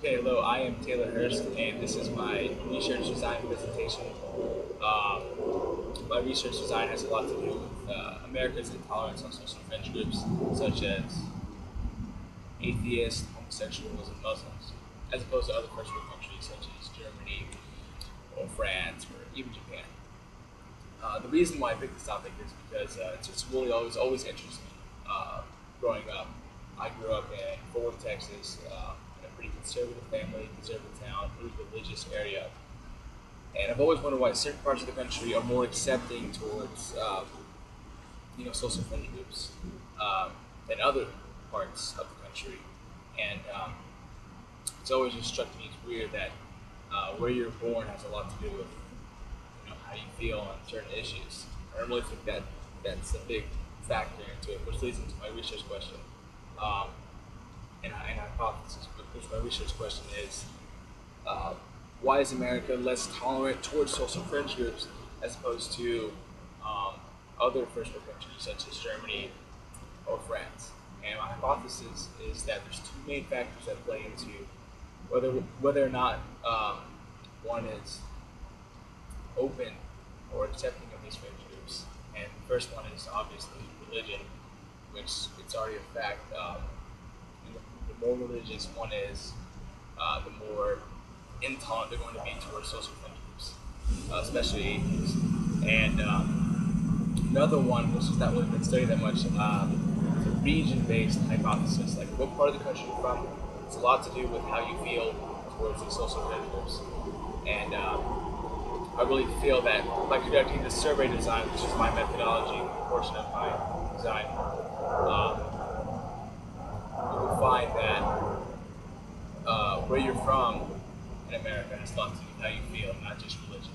Okay, hello, I am Taylor Hurst, and this is my research design presentation. Um, my research design has a lot to do with America's intolerance on social fringe groups such as atheists, homosexuals, and Muslims, as opposed to other first world countries such as Germany or France or even Japan. The reason why I picked this topic is because it's just really always interested me. Growing up, I grew up in Fort Worth, Texas, in a pretty conservative family, conservative town, pretty religious area, and I've always wondered why certain parts of the country are more accepting towards social fringe groups than other parts of the country, and it's always just struck me as weird that where you're born has a lot to do with how you feel on certain issues. I don't really think that that's a big factor into it, which leads into my research question. Um, and hypothesis, which my research question is, uh, why is America less tolerant towards social fringe groups as opposed to um, other first world countries such as Germany or France? And my hypothesis is that there's two main factors that play into whether or not one is open or accepting of these fringe groups. And the first one is obviously religion, which it's already a fact. The more religious one is, the more intolerant they're going to be towards social fringe groups, especially atheists. And another one, which has not really been studied that much, the region-based hypothesis, like what part of the country you're from. It's a lot to do with how you feel towards these social fringe groups. And I really feel that by conducting this survey design, which is my methodology, portion of my design, you will find that where you're from in America has a lot to do with how you feel, not just religion.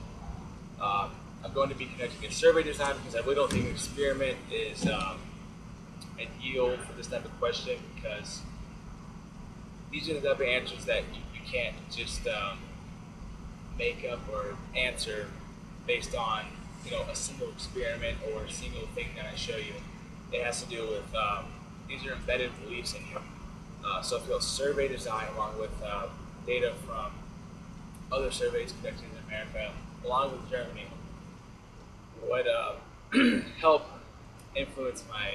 I'm going to be conducting a survey design because I really don't think an experiment is ideal for this type of question, because these are the type of answers that you can't just make up or answer based on a single experiment or a single thing that I show you. It has to do with these are embedded beliefs in you. So if you'll survey design along with data from other surveys conducted in America, along with Germany, would help influence my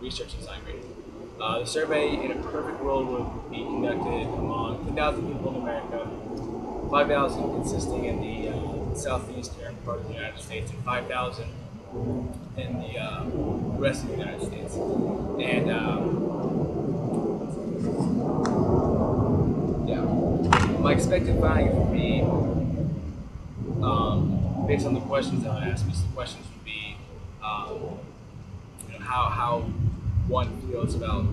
research design rating. The survey in a perfect world would be conducted among 10,000 people in America, 5,000 consisting in the southeastern part of the United States, and 5,000 in the rest of the United States. And yeah, my expected value would be, based on the questions I would ask, the questions would be, how one feels about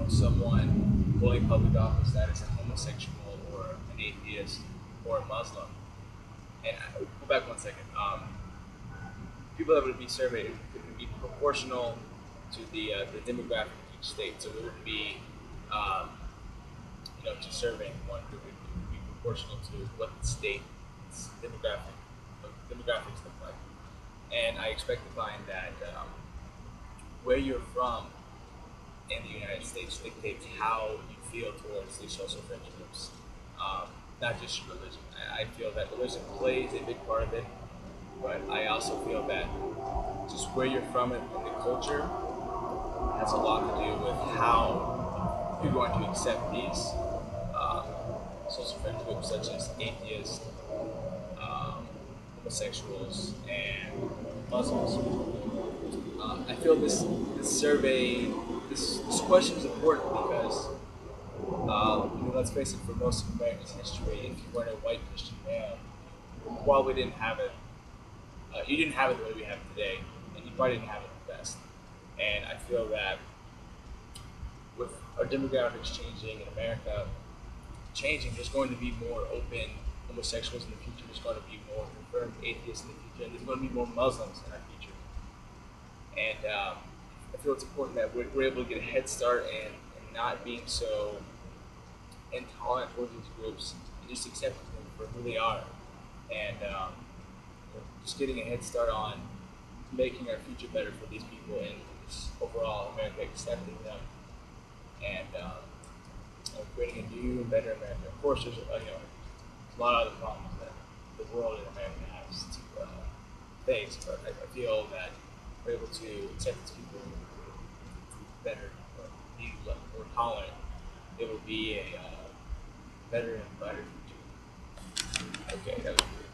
someone holding public office that is a homosexual or an atheist or a Muslim. And go back one second. People that would be surveyed would be proportional to the demographic of each state. So it would be to surveying one, it would be proportional to what the state's demographics look like. And I expect to find that where you're from in the United States dictates how you feel towards these social fringe groups, not just religion. I feel that religion plays a big part of it, but I also feel that just where you're from in the culture has a lot to do with how you're going to accept these social fringe groups such as atheists, homosexuals, and Muslims. I feel this survey, this question is important because, let's face it, for most of America's history, if you weren't a white Christian male, while we didn't have it, you didn't have it the way we have it today, and you probably didn't have it the best. And I feel that with our demographics changing in America, there's going to be more open homosexuals in the future, there's going to be more confirmed atheists in the future, and there's going to be more Muslims in our future. And I feel it's important that we're able to get a head start and not being so intolerant towards these groups and just accepting them for who they are. And just getting a head start on making our future better for these people and just overall America accepting them and do in better America. Of course, there's a lot of other problems that the world and America has to face, but I feel that we're able to accept these people better, or be more tolerant. It will be a better and brighter future. Okay, that was